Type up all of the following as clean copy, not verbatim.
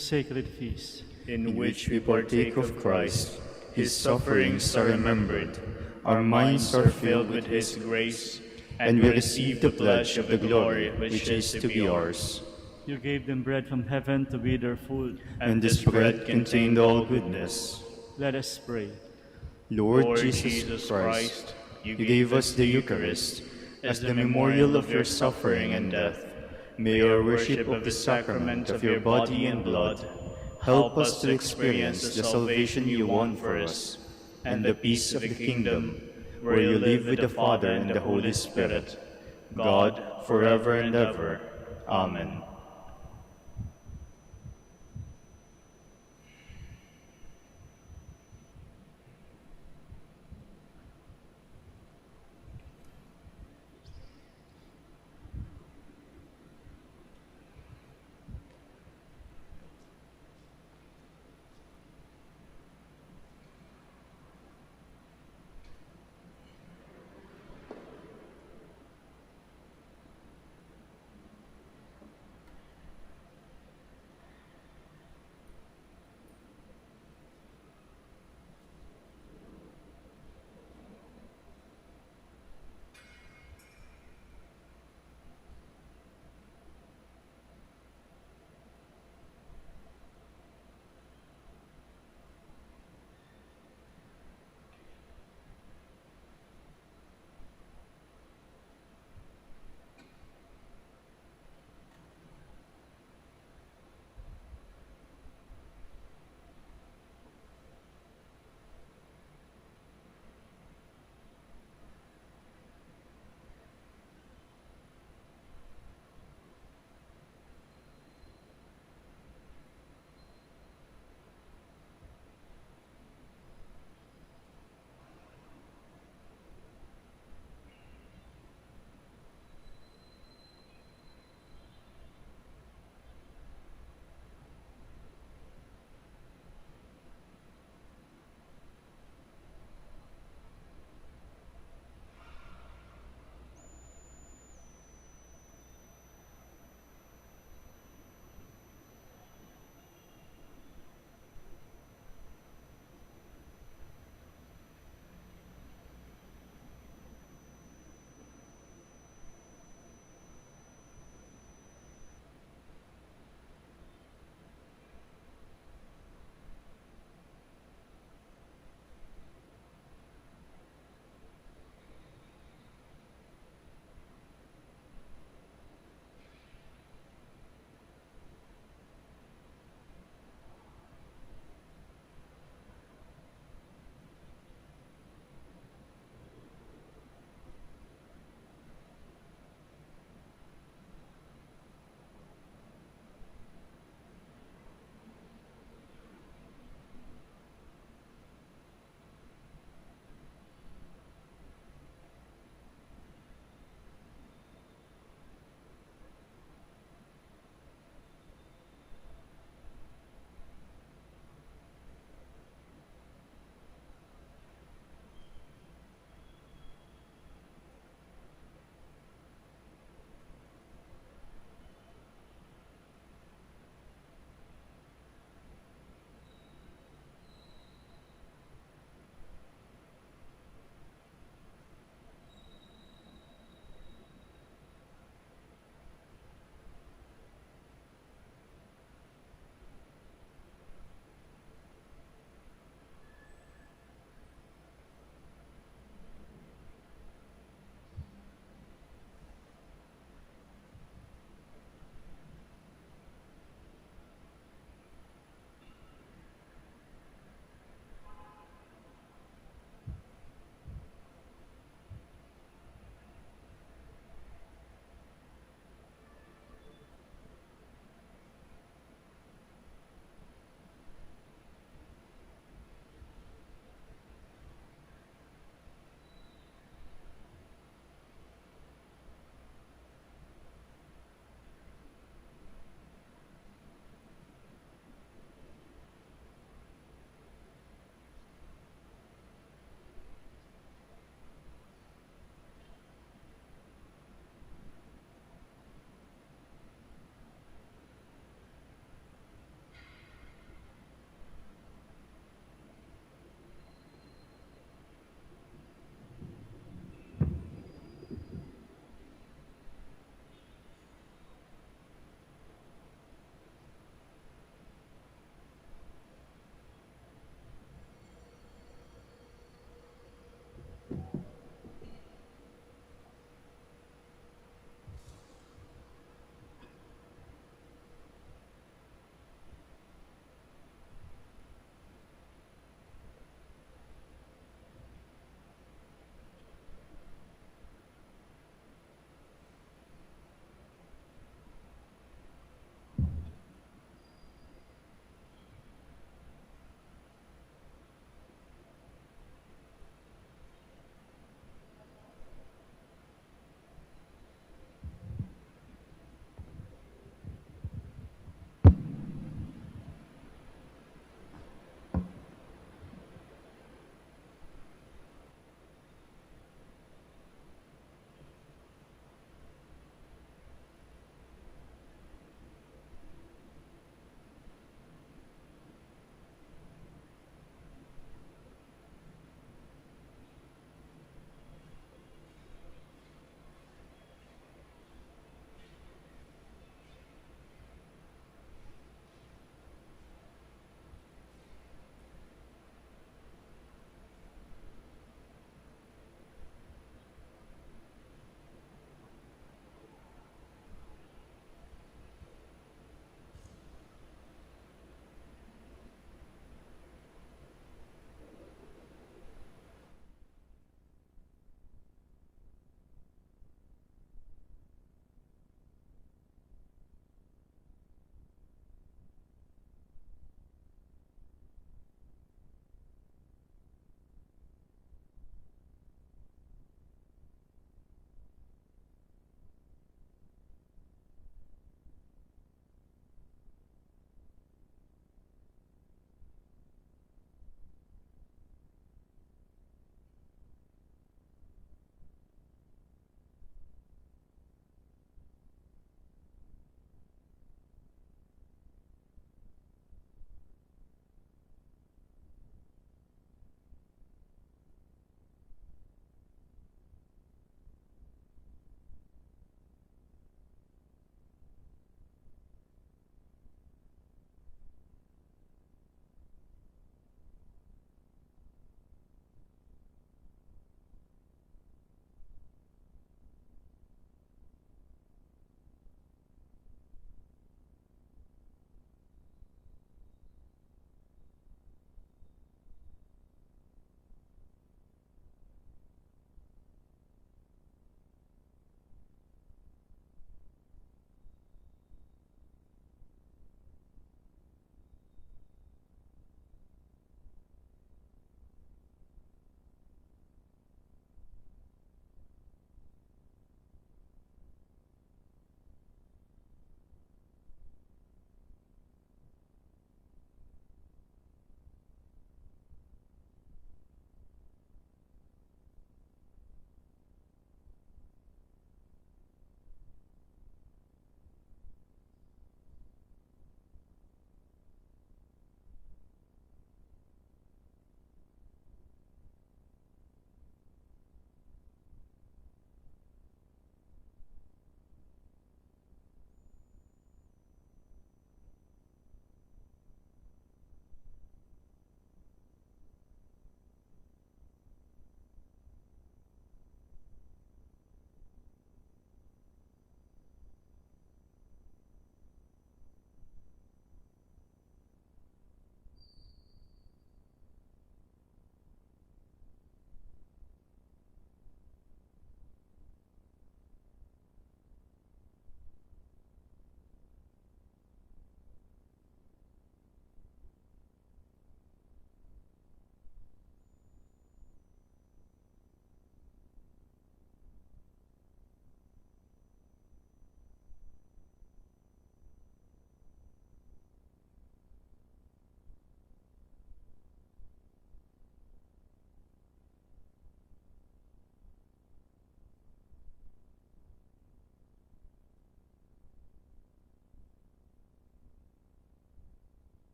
sacred feast, in which we partake of Christ, his sufferings are remembered, our minds are filled with his grace, and we receive the pledge of the glory which is to be ours. you gave them bread from heaven to be their food. And this bread contained all goodness. Let us pray. Lord Jesus Christ, you gave us the Eucharist as the memorial of your suffering and death. May our worship of the sacrament of your body and blood help us to experience the salvation you won for us, and the peace of the kingdom, where you live with the Father and the Holy Spirit, God, forever and ever. Amen.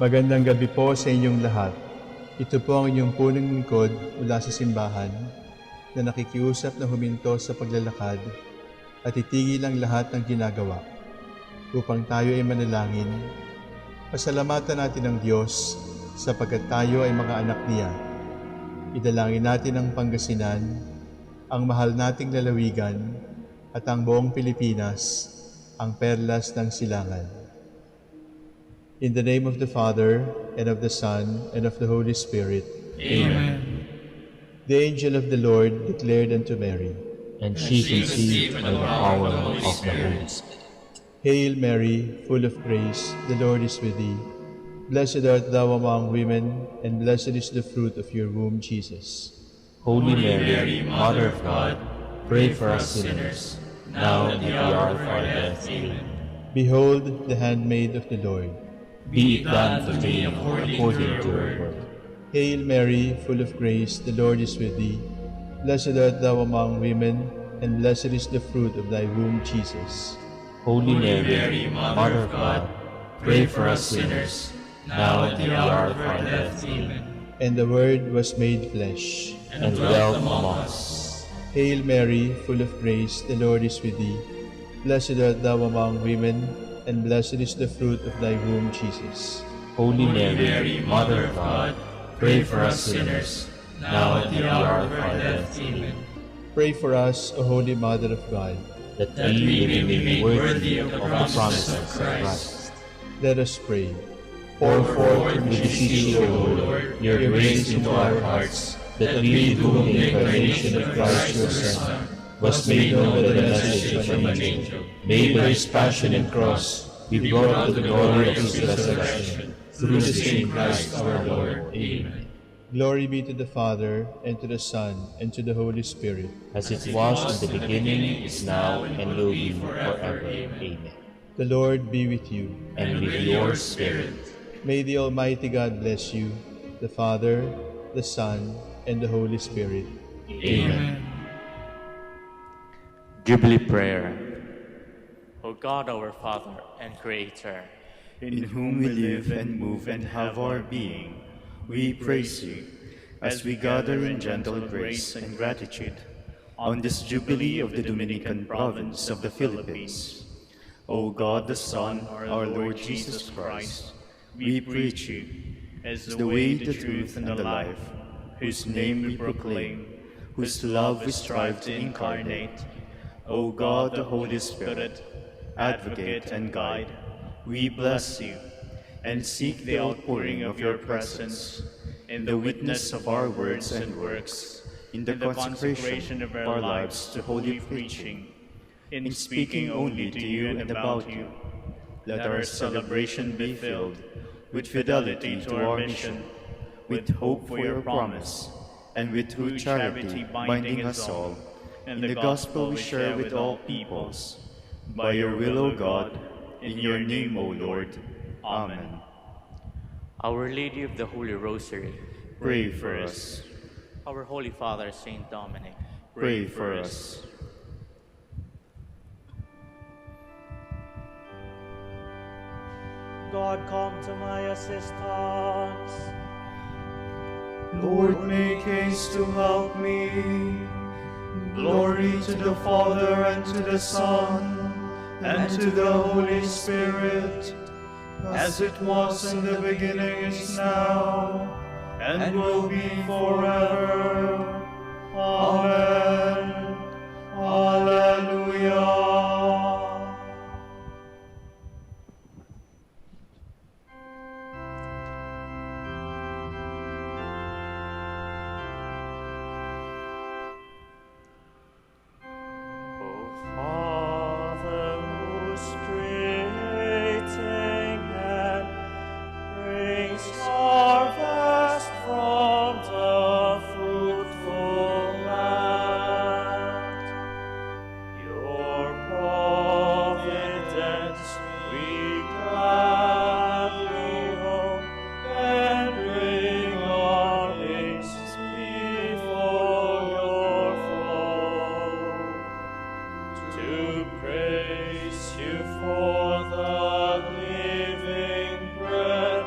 Magandang gabi po sa inyong lahat. Ito po ang inyong punong lingkod mula sa simbahan na nakikiusap na huminto sa paglalakad at itigil ang lahat ng ginagawa upang tayo ay manalangin. Pasalamatan natin ang Diyos sapagkat tayo ay mga anak niya. Idalangin natin ang Pangasinan, ang mahal nating lalawigan at ang buong Pilipinas, ang perlas ng silangan. In the name of the Father, and of the Son, and of the Holy Spirit. Amen. The angel of the Lord declared unto Mary, And she conceived by the power of the Holy Spirit. Hail Mary, full of grace, the Lord is with thee. Blessed art thou among women, and blessed is the fruit of your womb, Jesus. Holy Mary, Mother of God, pray for us sinners, now and at the hour of our death. Amen. Behold the handmaid of the Lord. Be it done to me according to your word. Hail Mary, full of grace, the Lord is with thee. Blessed art thou among women, and blessed is the fruit of thy womb, Jesus. Holy Mary, Mother of God, pray for us sinners, now and at the hour of our death. Amen. And the Word was made flesh, And dwelt among us. Hail Mary, full of grace, the Lord is with thee. Blessed art thou among women, and blessed is the fruit of thy womb, Jesus. Holy Mary, Mother of God, pray for us sinners, now and at the hour of our death. Amen. Pray for us, O Holy Mother of God. That we may be made worthy of the promises of Christ. Let us pray. Pour forth, we beseech you, O Lord, your grace into our hearts, that we, to whom the incarnation of Christ your Son was made known by the message of an angel, may by his passion and cross be brought to the glory of his resurrection, through the same Christ our Lord. Amen. Glory be to the Father, and to the Son, and to the Holy Spirit. As it was in the beginning, is now, and will be forever. Amen. The Lord be with you. And with your spirit. May the Almighty God bless you, the Father, the Son, and the Holy Spirit. Amen. Jubilee Prayer. O God, our Father and Creator, in whom we live and move and have our being, we praise you as we gather in gentle grace and gratitude on this Jubilee of the Dominican province of the Philippines. O God, the Son, our Lord Jesus Christ, we preach you as the way, the truth, and the life, whose name we proclaim, whose love we strive to incarnate. O God, the Holy Spirit, advocate and guide, we bless you and seek the outpouring of your presence in the witness of our words and works, in the consecration of our lives to holy preaching, in speaking only to you and about you. Let our celebration be filled with fidelity to our mission, with hope for your promise, and with true charity binding us all, and the gospel we share with all peoples. By your will, O God, in your name, O Lord. Amen. Our Lady of the Holy Rosary, Pray for us. our Holy Father, Saint Dominic, Pray for us. God, come to my assistance. Lord, make haste to help me. Glory to the Father, and to the Son, and to the Holy Spirit, as it was in the beginning, is now, and will be forever. Amen. Alleluia. Father, whose creating hand brings harvest from the fruitful land, your providence we gladly hope, and bring our haste before your throne, to praise you for the living bread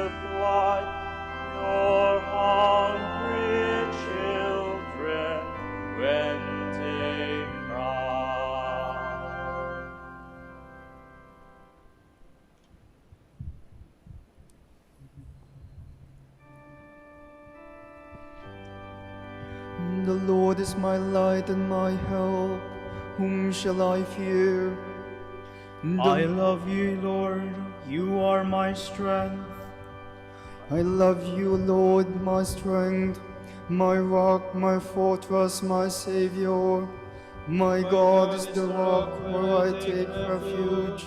supply your hungry children when they cry. The Lord is my light and my help. Whom shall I fear? I love you, Lord. You are my strength. I love you, Lord, my strength, my rock, my fortress, my Savior. My God is the rock where I take refuge,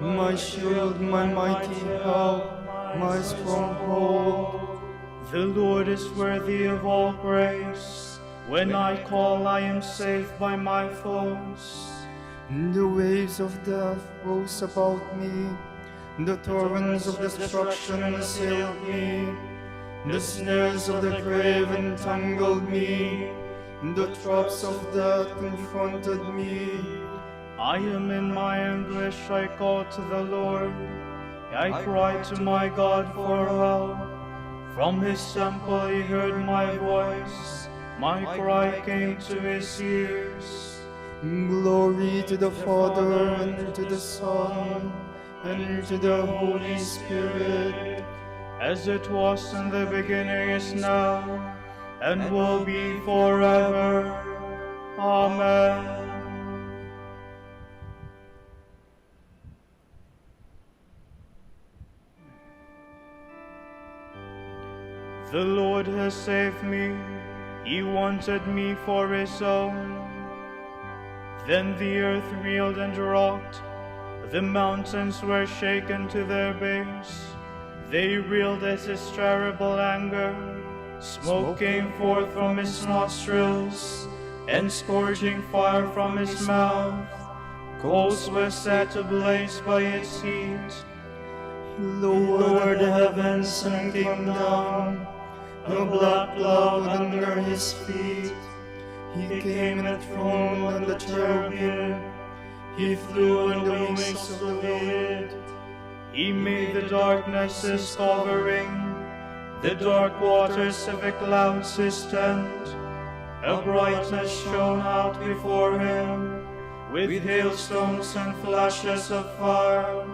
my shield, my mighty help, my stronghold. The Lord is worthy of all praise. When I call, I am saved by my foes. The waves of death rose about me, the torrents of destruction assailed me, the snares of the grave entangled me, the traps of death confronted me. I am in my anguish, I call to the Lord. I cried to my God for help. From his temple he heard my voice. My cry came to his ears. Glory to the Father, and to the Son, and to the Holy Spirit, As it was in the beginning, is now, and will be forever. Amen. The Lord has saved me. He wanted me for his own. Then the earth reeled and rocked. The mountains were shaken to their base. They reeled at his terrible anger. Smoke came forth from his nostrils, and scourging fire from his mouth. Coals were set ablaze by its heat. He lowered the heavens and came down, a black cloud under his feet. He came enthroned on the cherubim. He flew on the wings of the wind. He made the darkness his covering, the dark waters of the clouds his tent. A brightness shone out before him, with hailstones and flashes of fire.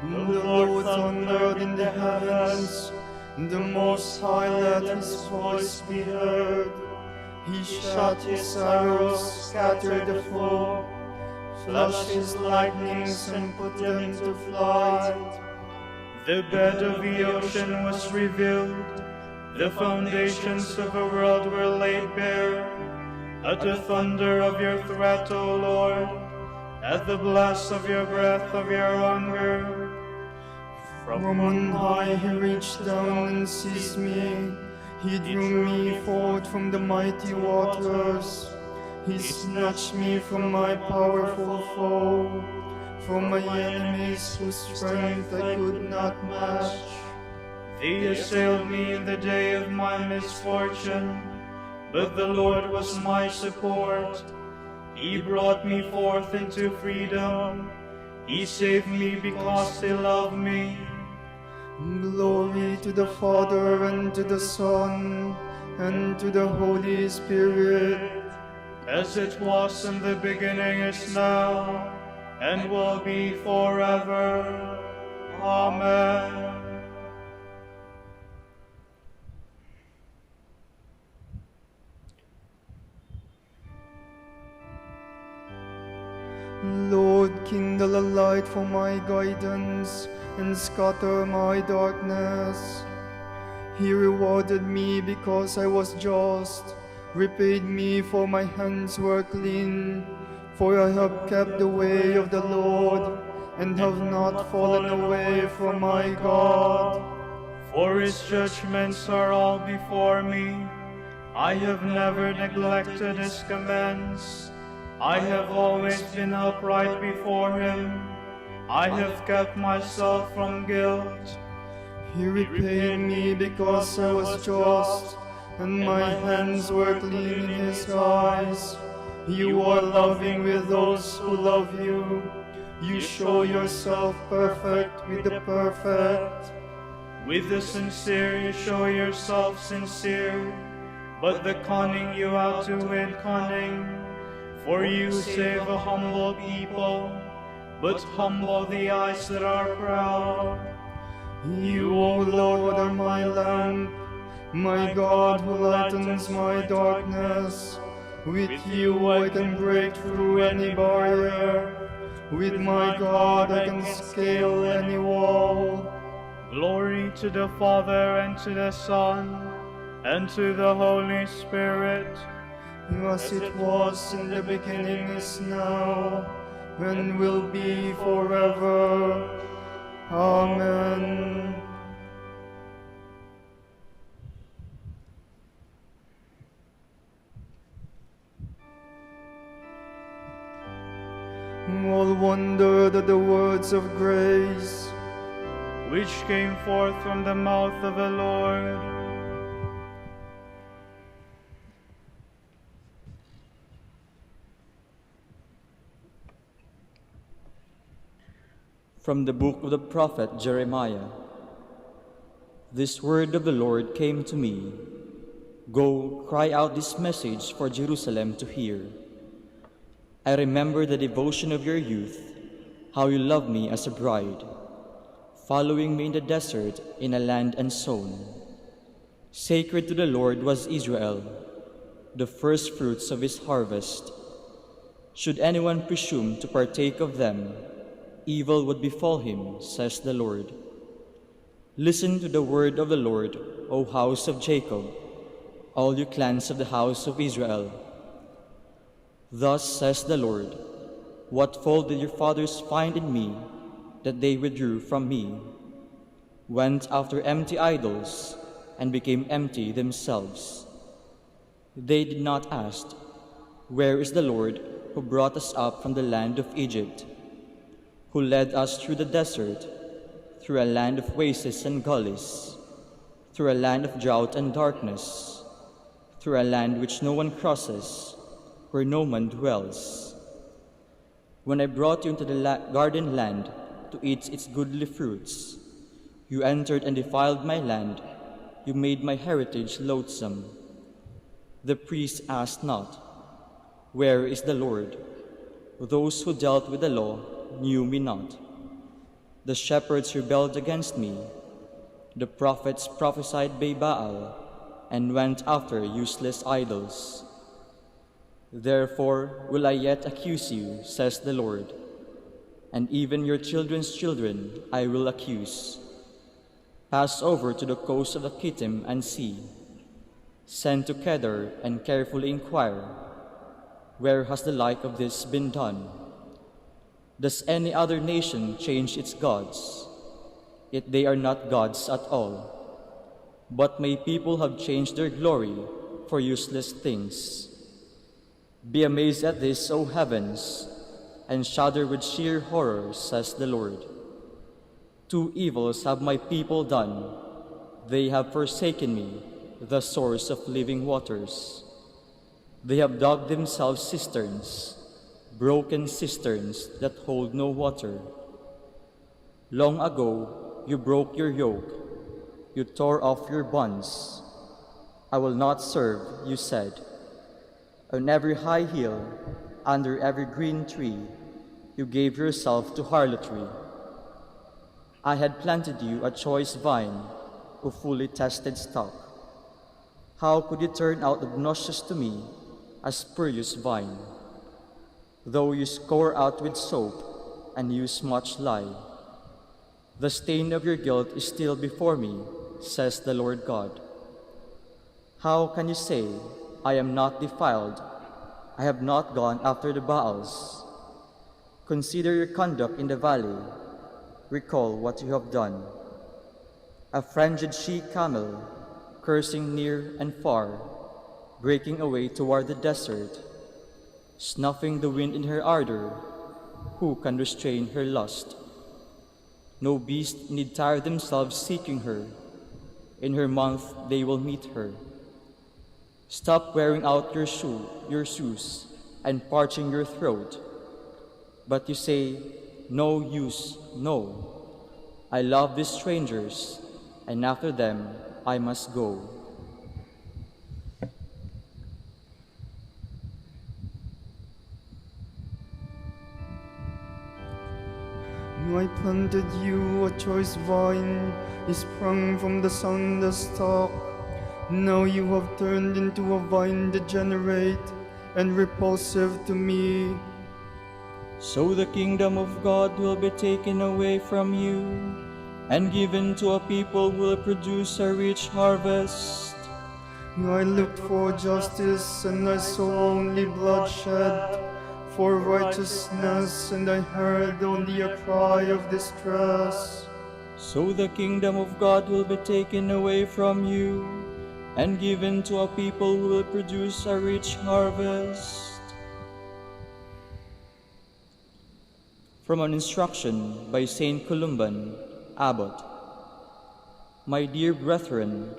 The Lord thundered in the heavens, the Most High let his voice be heard. He shot his arrows, scattered the foe, flashed his lightnings and put them to flight. The bed of the ocean was revealed, the foundations of the world were laid bare. At the thunder of your threat, O Lord, at the blast of your breath of your anger. From on high he reached down and seized me. He drew me forth from the mighty waters. He snatched me from my powerful foe, from my enemies whose strength I could not match. They assailed me in the day of my misfortune, but the Lord was my support. He brought me forth into freedom. He saved me because he loved me. Glory to the Father, and to the Son, and to the Holy Spirit, as it was in the beginning, is now, and will be forever. Amen. Lord, kindle a light for my guidance, and scatter my darkness. He rewarded me because I was just, repaid me for my hands were clean. For I have kept the way of the Lord, and have not fallen away from my God. For his judgments are all before me. I have never neglected his commands. I have always been upright before him. I have kept myself from guilt. He repaid me because I was just, and my hands were clean in his eyes. You are loving with those who love you. You show yourself perfect with the perfect. With the sincere you show yourself sincere, but the cunning you outwit cunning. For you save a humble people, but humble the eyes that are proud. You, O Lord, are my lamp, my God who lightens my darkness. With you I can break through any barrier. With my God I can scale any wall. Glory to the Father, and to the Son, and to the Holy Spirit. As it was in the beginning, is now, and will be forever. Amen. All wondered at the words of grace, which came forth from the mouth of the Lord. From the book of the prophet Jeremiah. This word of the Lord came to me. Go, cry out this message for Jerusalem to hear. I remember the devotion of your youth, how you loved me as a bride, following me in the desert in a land unsown. Sacred to the Lord was Israel, the first fruits of his harvest. Should anyone presume to partake of them, evil would befall him, says the Lord. Listen to the word of the Lord, O house of Jacob, all you clans of the house of Israel. Thus says the Lord, what fault did your fathers find in me, that they withdrew from me, went after empty idols, and became empty themselves? They did not ask, where is the Lord who brought us up from the land of Egypt, who led us through the desert, through a land of wastes and gullies, through a land of drought and darkness, through a land which no one crosses, where no man dwells. When I brought you into the garden land to eat its goodly fruits, you entered and defiled my land, you made my heritage loathsome. The priests asked not, where is the Lord? Those who dealt with the law knew me not. The shepherds rebelled against me. The prophets prophesied by Baal and went after useless idols. Therefore will I yet accuse you, says the Lord, and even your children's children I will accuse. Pass over to the coast of the Kittim and see. Send to Kedar and carefully inquire, where has the like of this been done? Does any other nation change its gods? Yet they are not gods at all. But my people have changed their glory for useless things. Be amazed at this, O heavens, and shudder with sheer horror, says the Lord. Two evils have my people done. They have forsaken me, the source of living waters. They have dug themselves cisterns, broken cisterns that hold no water. Long ago you broke your yoke, you tore off your bonds. I will not serve, you said. On every high hill, under every green tree, you gave yourself to harlotry. I had planted you a choice vine, a fully tested stock. How could you turn out obnoxious to me, a spurious vine? Though you score out with soap and use much lye, the stain of your guilt is still before me, says the Lord God. How can you say, I am not defiled, I have not gone after the Baals? Consider your conduct in the valley, recall what you have done. A fringed she-camel, cursing near and far, breaking away toward the desert, snuffing the wind in her ardor, who can restrain her lust? No beast need tire themselves seeking her, in her month they will meet her. Stop wearing out your shoes, and parching your throat. But you say, no use, no. I love these strangers, and after them I must go. I planted you, a choice vine, is sprung from the soundest stalk. Now you have turned into a vine degenerate and repulsive to me. So the kingdom of God will be taken away from you and given to a people who will produce a rich harvest. I looked for justice and I saw only bloodshed, for righteousness and I heard only a cry of distress. So the kingdom of God will be taken away from you and given to a people who will produce a rich harvest. From an instruction by Saint Columban, Abbot. My dear brethren,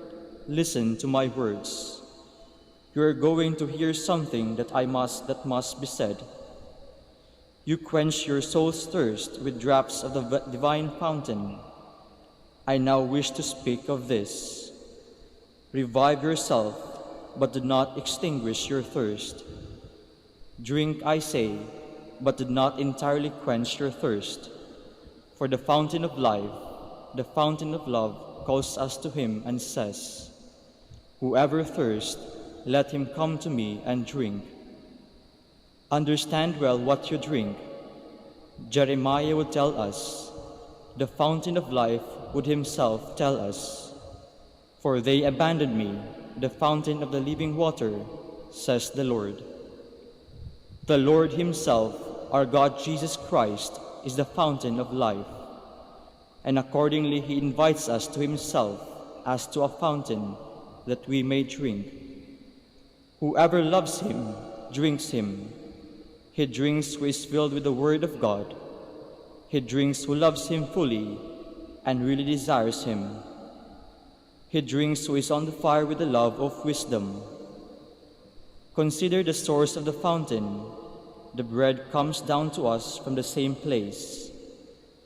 listen to my words. You are going to hear something that must be said. You quench your soul's thirst with drops of the divine fountain. I now wish to speak of this. Revive yourself, but do not extinguish your thirst. Drink, I say, but do not entirely quench your thirst. For the fountain of life, the fountain of love, calls us to him and says, "Whoever thirsts, let him come to me and drink." Understand well what you drink. Jeremiah would tell us, the fountain of life would himself tell us, "For they abandoned me, the fountain of the living water," says the Lord. The Lord himself, our God Jesus Christ, is the fountain of life, and accordingly he invites us to himself as to a fountain that we may drink. Whoever loves him drinks him. He drinks who is filled with the word of God. He drinks who loves him fully and really desires him. He drinks who is on the fire with the love of wisdom. Consider the source of the fountain. The bread comes down to us from the same place,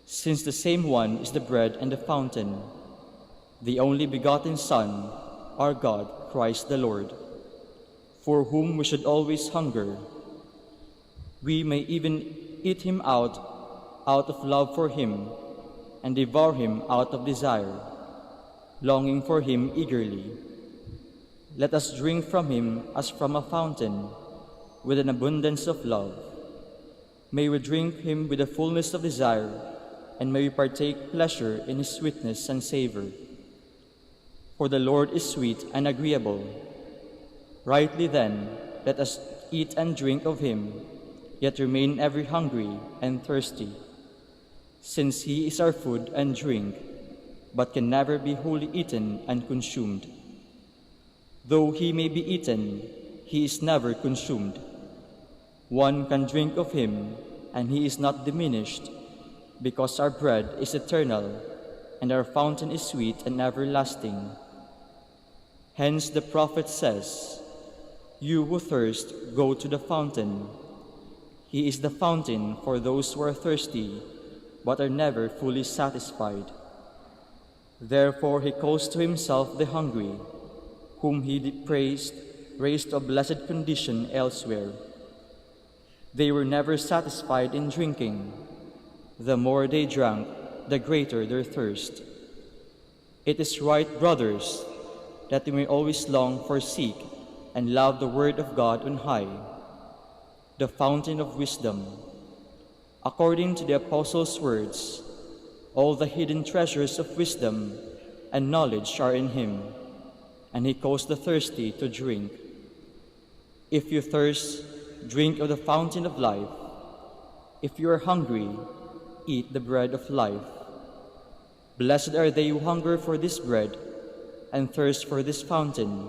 since the same one is the bread and the fountain, the only begotten Son, our God, Christ the Lord, for whom we should always hunger. We may even eat him out of love for him, and devour him out of desire, longing for him eagerly. Let us drink from him as from a fountain, with an abundance of love. May we drink him with the fullness of desire, and may we partake pleasure in his sweetness and savor. For the Lord is sweet and agreeable. Rightly then, let us eat and drink of him, yet remain ever hungry and thirsty, since he is our food and drink, but can never be wholly eaten and consumed. Though he may be eaten, he is never consumed. One can drink of him, and he is not diminished, because our bread is eternal, and our fountain is sweet and everlasting. Hence the prophet says, "You who thirst, go to the fountain." He is the fountain for those who are thirsty, but are never fully satisfied. Therefore he calls to himself the hungry, whom he raised to a blessed condition elsewhere. They were never satisfied in drinking. The more they drank, the greater their thirst. It is right, brothers, that we may always long for, seek, and love the word of God on high, the fountain of wisdom. According to the apostles' words, all the hidden treasures of wisdom and knowledge are in him, and he calls the thirsty to drink. If you thirst, drink of the fountain of life. If you are hungry, eat the bread of life. Blessed are they who hunger for this bread and thirst for this fountain,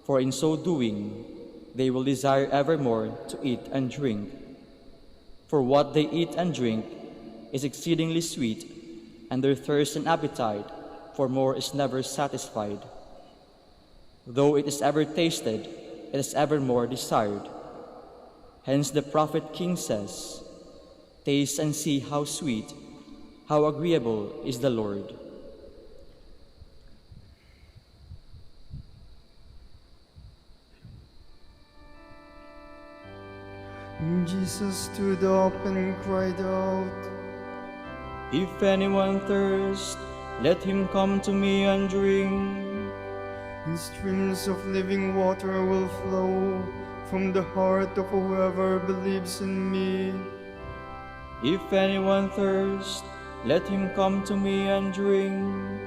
for in so doing they will desire evermore to eat and drink. For what they eat and drink is exceedingly sweet, and their thirst and appetite for more is never satisfied. Though it is ever tasted, it is evermore desired. Hence the prophet King says, "Taste and see how sweet, how agreeable is the Lord." Jesus stood up and cried out, If anyone thirsts, let him come to me and drink. and streams of living water will flow from the heart of whoever believes in me. If anyone thirsts, let him come to me and drink.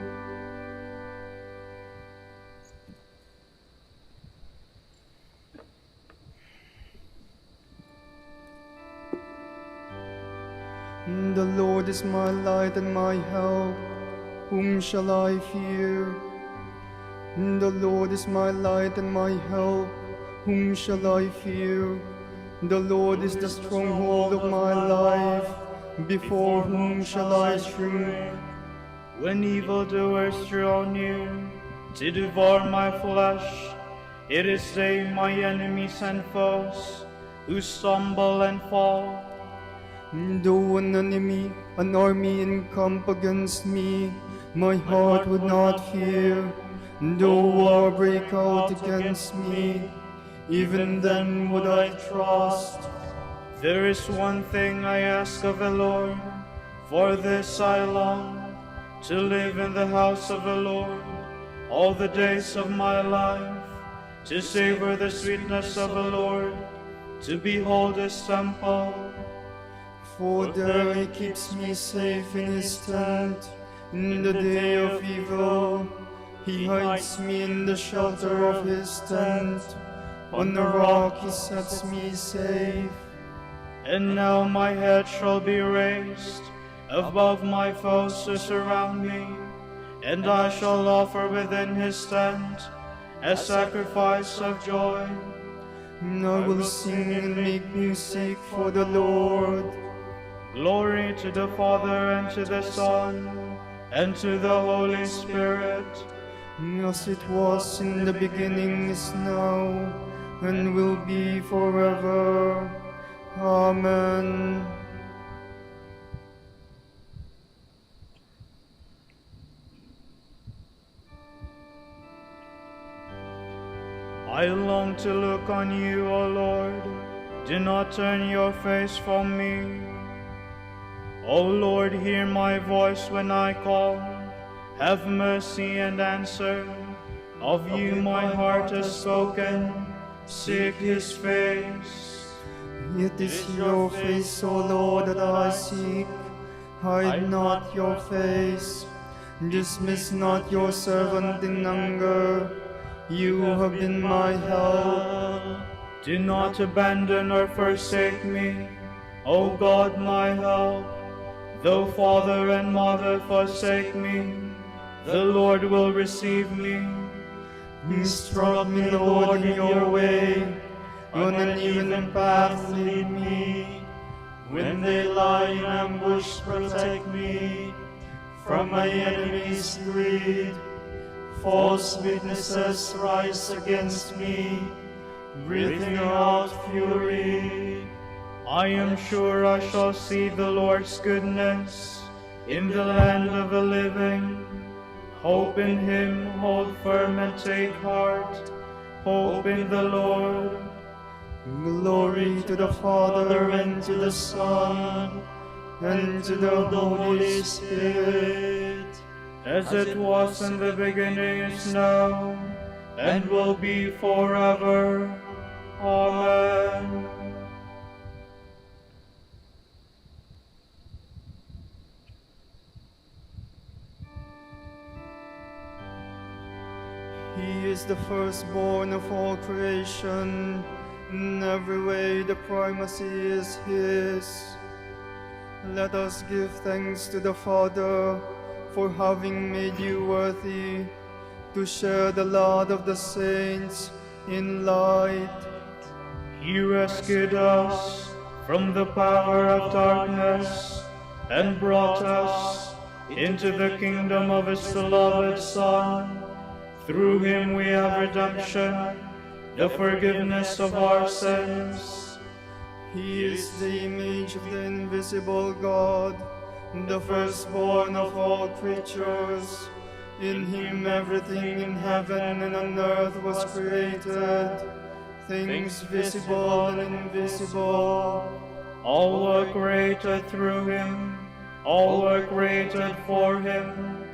The Lord is my light and my help. Whom shall I fear? The Lord is my light and my help. Whom shall I fear? The Lord is the stronghold of my life. Before whom shall I shrink? When evildoers draw near to devour my flesh, it is they, my enemies and foes, who stumble and fall. Though an army encamp against me, my heart would not fear. Though war break out against me, even then would I trust. There is one thing I ask of the Lord, for this I long, to live in the house of the Lord all the days of my life, to savor the sweetness of the Lord, to behold his temple. For there he keeps me safe in his tent. In the day of evil, he hides me in the shelter of his tent. On the rock he sets me safe. And now my head shall be raised above my foes who surround me, and I shall offer within his tent a sacrifice of joy. And I will sing and make music for the Lord. Glory to the Father, and to the Son, and to the Holy Spirit. As it was in the beginning, is now, and will be forever. Amen. I long to look on you, O Lord. Do not turn your face from me. O Lord, hear my voice when I call. Have mercy and answer. Of you my heart has spoken. Seek his face. It is your face, O Lord, that I seek. Hide not your face. Dismiss not your servant in anger. You have been my help. Do not abandon or forsake me, O God, my help. Though father and mother forsake me, the Lord will receive me. Instruct me, Lord, in your way. On an even path lead me. When they lie in ambush, protect me from my enemies' greed. False witnesses rise against me, breathing out fury. I am sure I shall see the Lord's goodness in the land of the living. Hope in him, hold firm and take heart. Hope in the Lord. Glory to the Father, and to the Son, and to the Holy Spirit. As it was in the beginning, is now, and will be forever. Amen. He is the firstborn of all creation. In every way the primacy is his. Let us give thanks to the Father for having made you worthy to share the lot of the saints in light. He rescued us from the power of darkness and brought us into the kingdom of his beloved Son. Through him we have redemption, the forgiveness of our sins. He is the image of the invisible God, the firstborn of all creatures. In him everything in heaven and on earth was created. things visible and invisible. All were created through him, all were created for him.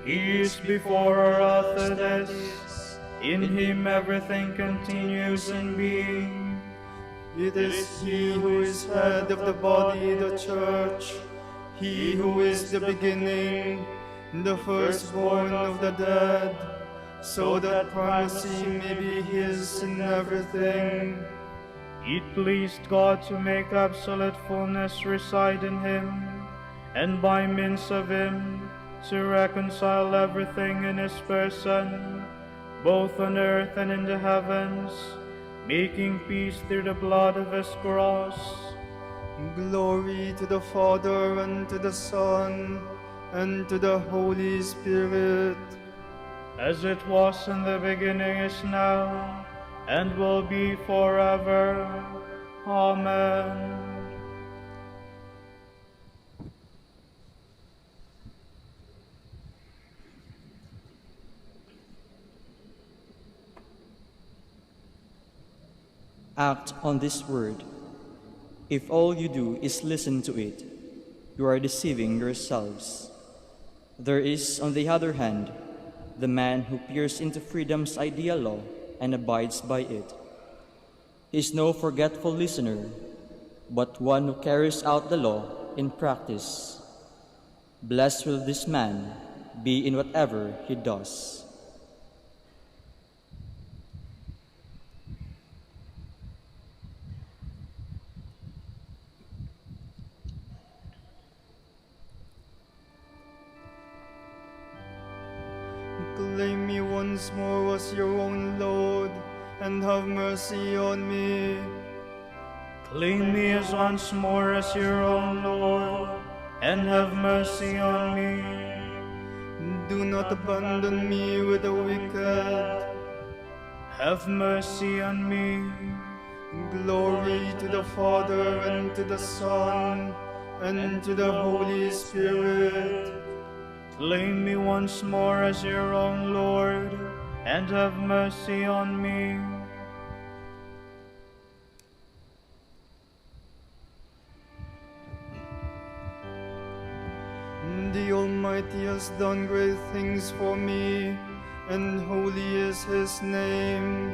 He is before our authors. In him everything continues in being. It is he who is head of the body, the church, he who is the beginning, the firstborn of the dead, so that primacy may be his in everything. It pleased God to make absolute fullness reside in him, and by means of him to reconcile everything in his person, both on earth and in the heavens, making peace through the blood of his cross. Glory to the Father, and to the Son, and to the Holy Spirit. As it was in the beginning, is now, and will be forever. Amen. Act on this word. If all you do is listen to it, you are deceiving yourselves. There is, on the other hand, the man who peers into freedom's ideal law and abides by it. He is no forgetful listener, but one who carries out the law in practice. Blessed will this man be in whatever he does. Claim me once more as your own Lord, and have mercy on me. Claim me as once more as your own Lord, and have mercy on me. Do not abandon me with the wicked. Have mercy on me. Glory to the Father, and to the Son, and to the Holy Spirit. Claim me once more as your own Lord, and have mercy on me. The Almighty has done great things for me, and holy is his name.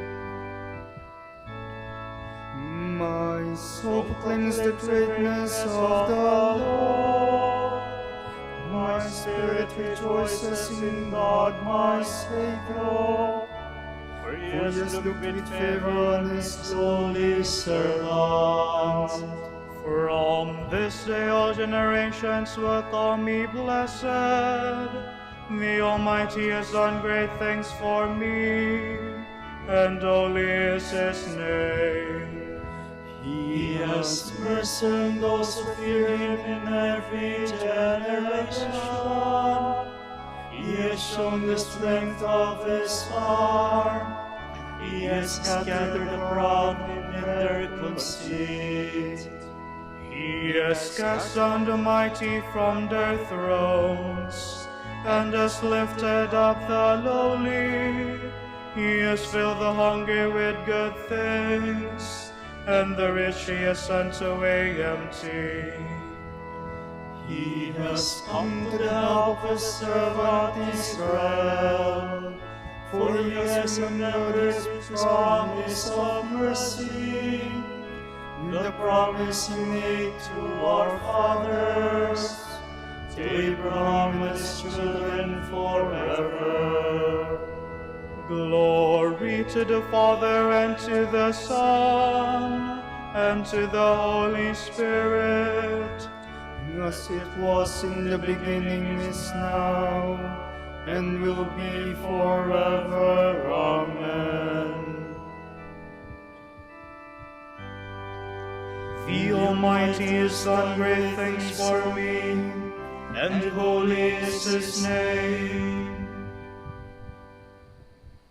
My soul proclaims the greatness of the Lord. My spirit rejoices in God my Savior, for he has looked with favor on his lowly servant. From this day all generations will call me blessed. The Almighty has done great things for me, and holy is his name. He has mercy on those who fear him in every generation. He has shown the strength of his arm. He has scattered the proud in their conceit. He has cast down the mighty from their thrones, and has lifted up the lowly. He has filled the hungry with good things, and the rich he has sent away empty. He has come to the help of his servant Israel, for he has remembered his promise of mercy, the promise he made to our fathers, to Abraham and his children forever. Glory to the Father, and to the Son, and to the Holy Spirit. As it was in the beginning, is now, and will be forever. Amen. The Almighty has done great things for me, and holy is his name.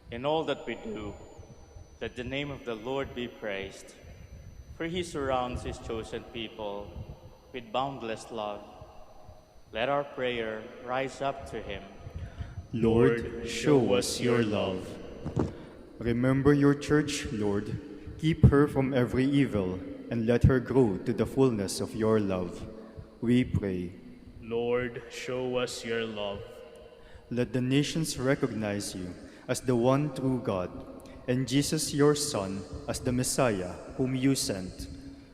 In all that we do, let the name of the Lord be praised, for he surrounds his chosen people with boundless love. Let our prayer rise up to him. Lord, show us your love. Remember your church, Lord, Keep her from every evil, and let her grow to the fullness of your love. We pray. Lord, show us your love. Let the nations recognize you as the one true God, and Jesus your Son as the Messiah whom you sent.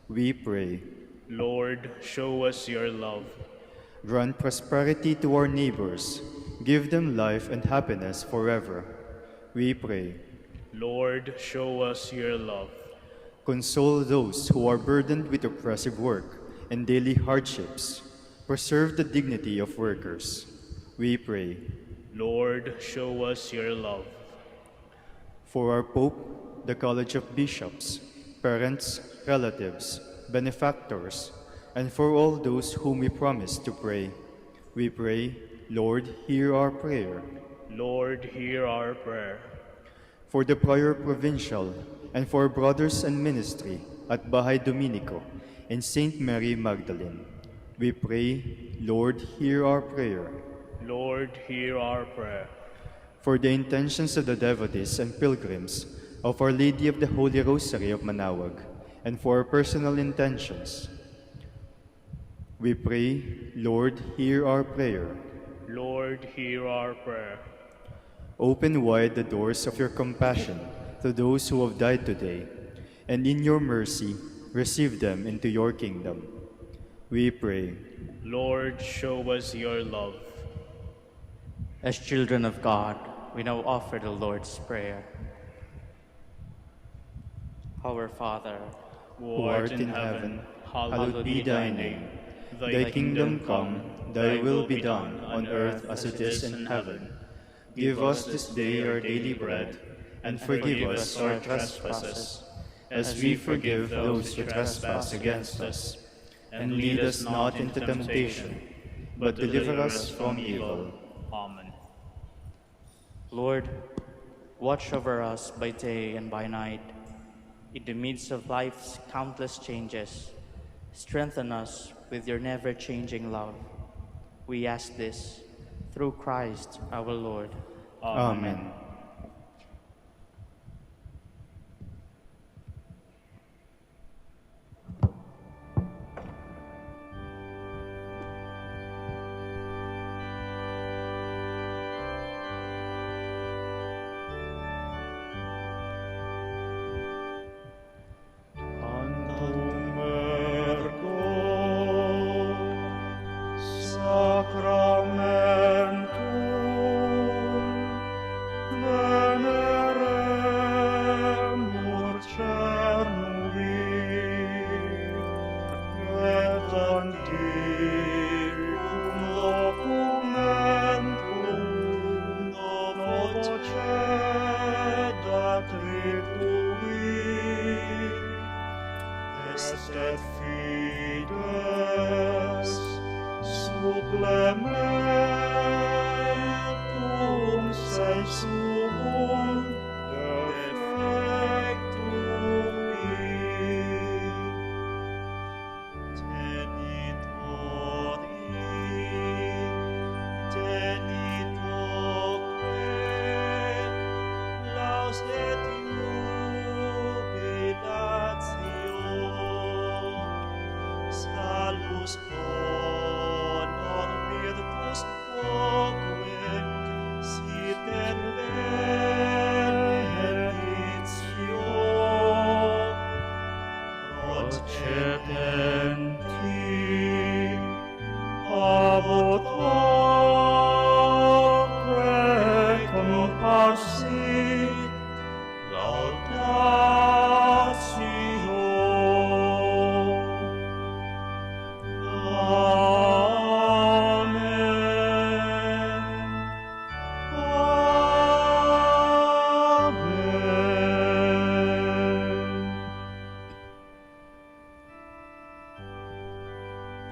We pray. Lord, show us your love. Grant prosperity to our neighbors. Give them life and happiness forever. We pray. Lord, show us your love. Console those who are burdened with oppressive work and daily hardships. Preserve the dignity of workers. We pray. Lord, show us your love. For our Pope, the College of Bishops, parents, relatives, benefactors, and for all those whom we promise to pray, we pray, Lord, hear our prayer. Lord, hear our prayer. For the Prior Provincial, and for brothers and ministry at Bahay Dominico and Saint Mary Magdalene, we pray, Lord, hear our prayer. Lord, hear our prayer. For the intentions of the devotees and pilgrims of Our Lady of the Holy Rosary of Manaoag, and for our personal intentions, we pray, Lord, hear our prayer. Lord, hear our prayer. Open wide the doors of your compassion to those who have died today, and in your mercy, receive them into your kingdom. We pray. Lord, show us your love. As children of God, we now offer the Lord's Prayer. Our Father, Who art in heaven, hallowed be thy name. Thy kingdom come, thy will be done, on earth as it is in heaven. Give us this day our daily bread, and forgive us our trespasses, as we forgive those who trespass against us. And lead us not into temptation, but deliver us from evil. Amen. Lord, watch over us by day and by night. In the midst of life's countless changes, strengthen us with your never-changing love. We ask this through Christ our Lord. Amen.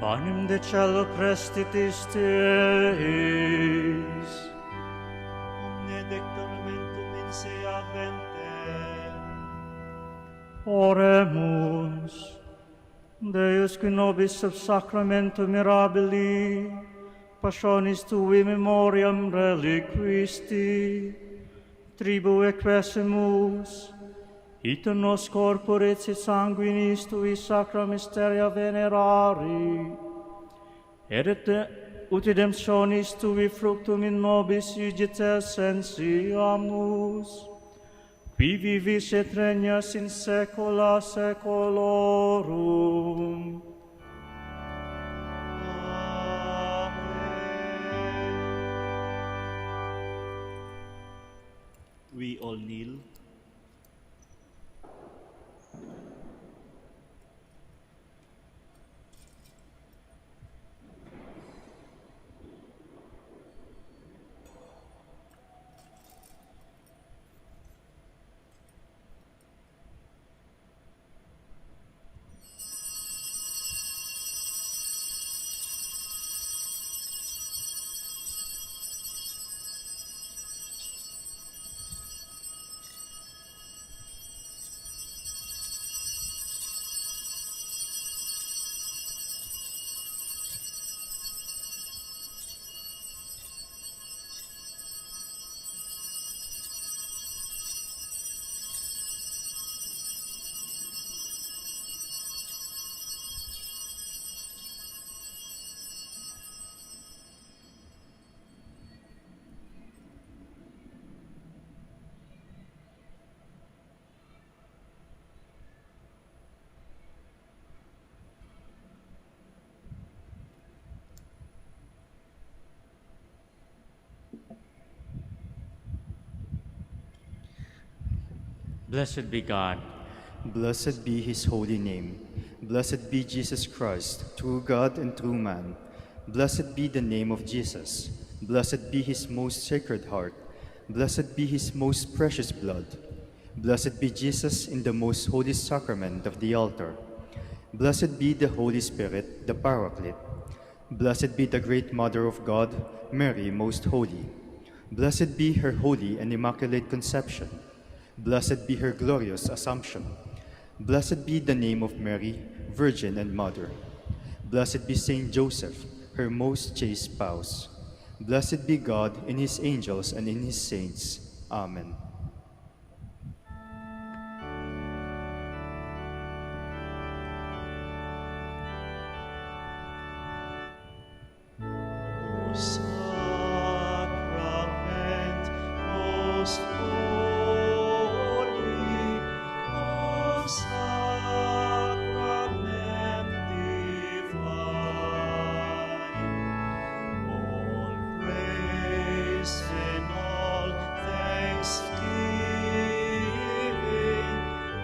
Panem de cielo prestitis Teis, Benedictum mentum in se advente. Oremus. Deus qui nobis sub sacramento mirabili, passionis tui memoriam reliquisti, tribueque quesimus, Ite nos corporis et sanguinis tui sacra mysteria venerari, et ut redemptionis tui fructum in nobis iugit essentiamus, qui vivis et regnas in saecula saeculorum. We all kneel. Blessed be God. Blessed be his holy name. Blessed be Jesus Christ, true God and true man. Blessed be the name of Jesus. Blessed be his most sacred heart. Blessed be his most precious blood. Blessed be Jesus in the most holy sacrament of the altar. Blessed be the Holy Spirit, the Paraclete. Blessed be the great Mother of God, Mary most holy. Blessed be her holy and immaculate conception. Blessed be her glorious Assumption. Blessed be the name of Mary, Virgin and Mother. Blessed be Saint Joseph, her most chaste spouse. Blessed be God in his angels and in his saints. Amen. Sacrament most holy, O Sacrament divine, all praise and all thanksgiving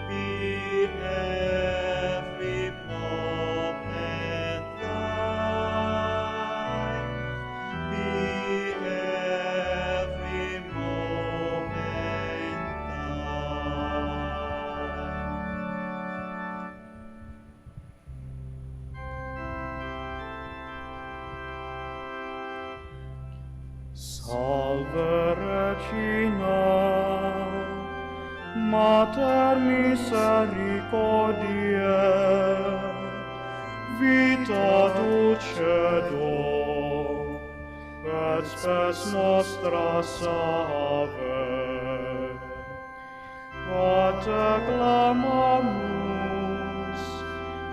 be every moment thine. Be every moment thine. Salve Regina, Mater misericordiae, vita dulcedo, et spes nostra salve. A te clamamus,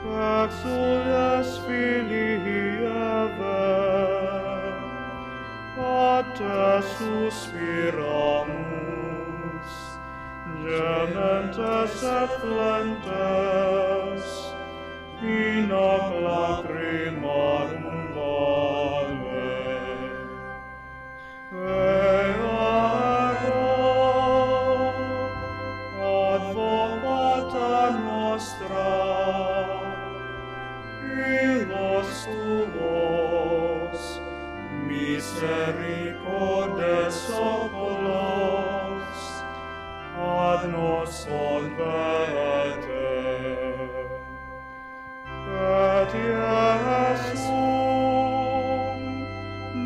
exules Filii Eve, a te suspiramus, gementes et flentes, in hoc lacrimarum vale. Ea advocata nostra, illos tuos, misericordes oculos, ad nos converte. Et Iesum,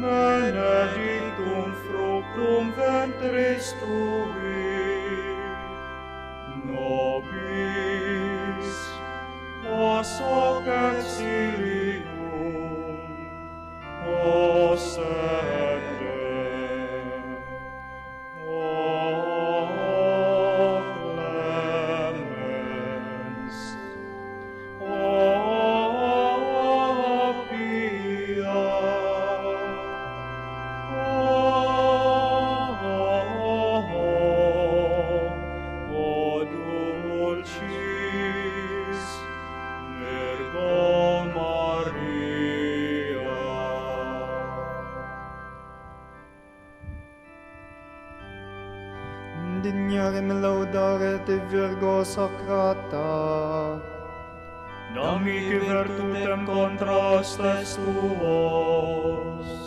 benedictum fructum ventris tui, nobis, os hoc exilium, ostende. O clemente Indignare me laudare te Virgo Sacrata. Damiti virtutem contrastes tuos.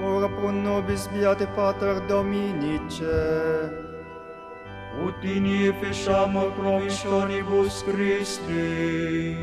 Ora pro nobis beate Pater Dominice, ut inie fesciamur promissionibus Christi.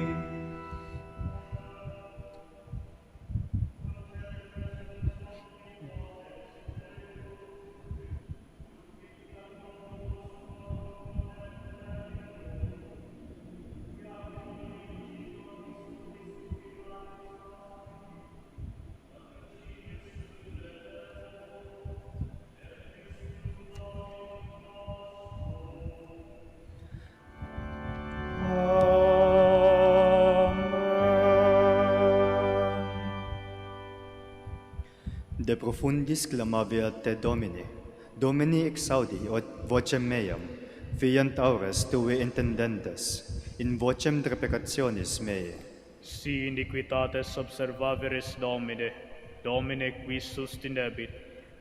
De profundis clamavi te Domine, Domini exaudi od vocem meam, fiant aures tue intendentes, in vocem deprecationis mei. Si iniquitates observaveris Domine, Domine qui sustinebit,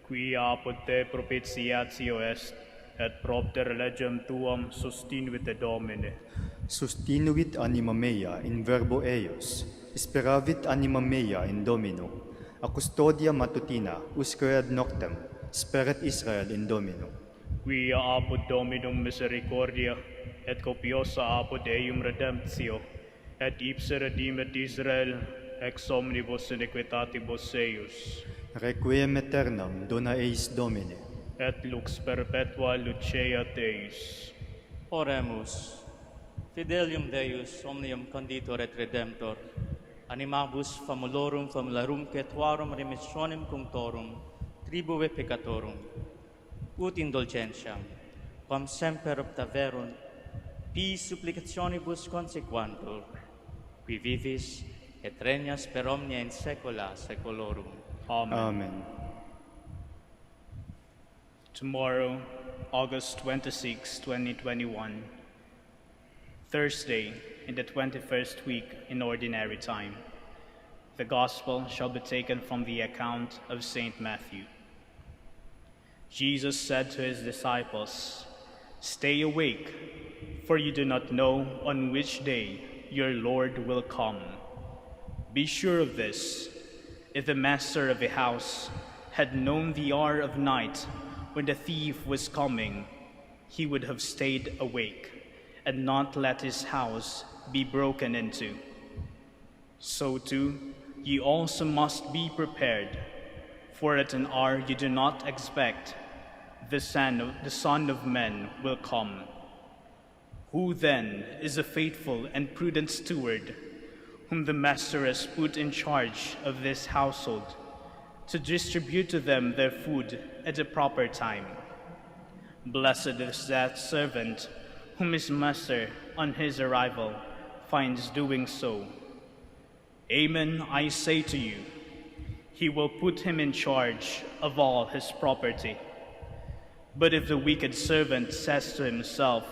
qui apud te propitiatio est, et propter legem tuam sustinvit Domine. Sustinuit anima mea in verbo eius, speravit anima mea in Domino, a custodia matutina, usque ad noctem, speret Israel in Domino. Quia apud Dominum misericordia, et copiosa apud eium redemptio, et ipse redimet Israel ex omnibus iniquitatibus eius. Requiem aeternam dona eis Domine. Et lux perpetua luceat eis. Oremus. Fidelium Deus omnium conditor et redemptor, animabus famulorum famularum quetuarum remissionem cunctorum, tribue peccatorum, ut indulgentiam, quam semper obtaverunt, pii supplicationibus consequantur, qui vivis et regnas per omnia in saecula saeculorum. Amen. Amen. Tomorrow, August 26, 2021, Thursday in the 21st week in Ordinary Time, the Gospel shall be taken from the account of St. Matthew. Jesus said to his disciples, "Stay awake, for you do not know on which day your Lord will come. Be sure of this, if the master of a house had known the hour of night when the thief was coming, he would have stayed awake and not let his house be broken into. So too, ye also must be prepared, for at an hour you do not expect, the Son of Man will come. Who then is a faithful and prudent steward, whom the master has put in charge of this household, to distribute to them their food at the proper time? Blessed is that servant whom his master, on his arrival, finds doing so. Amen, I say to you, he will put him in charge of all his property. But if the wicked servant says to himself,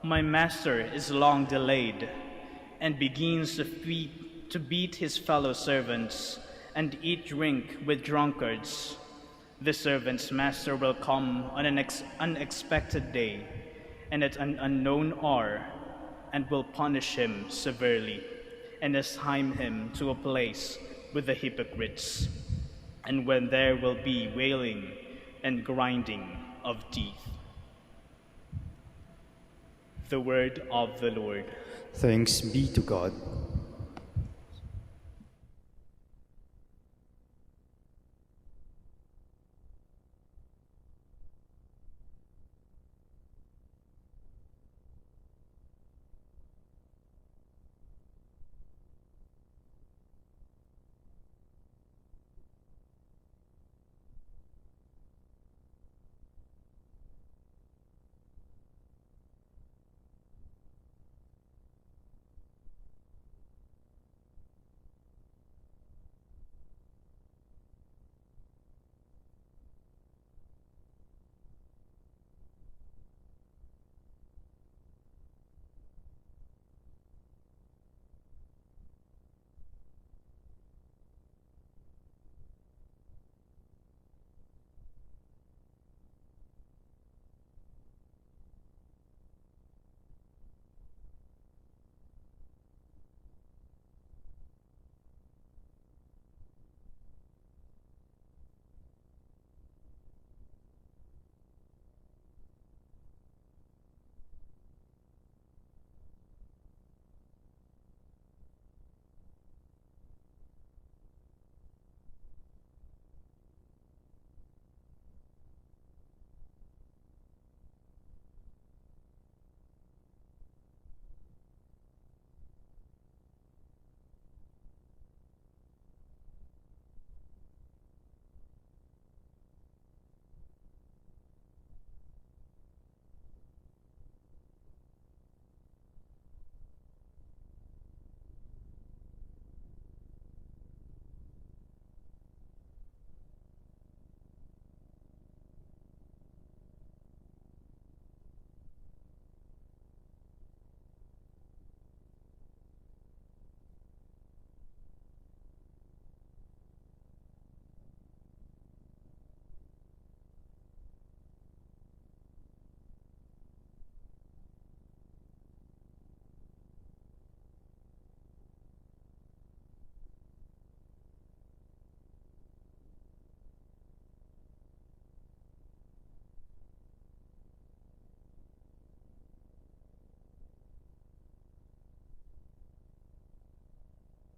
'My master is long delayed,' and begins to beat his fellow servants and eat drink with drunkards, the servant's master will come on an unexpected day and at an unknown hour, and will punish him severely and assign him to a place with the hypocrites, and when there will be wailing and grinding of teeth." The word of the Lord. Thanks be to God.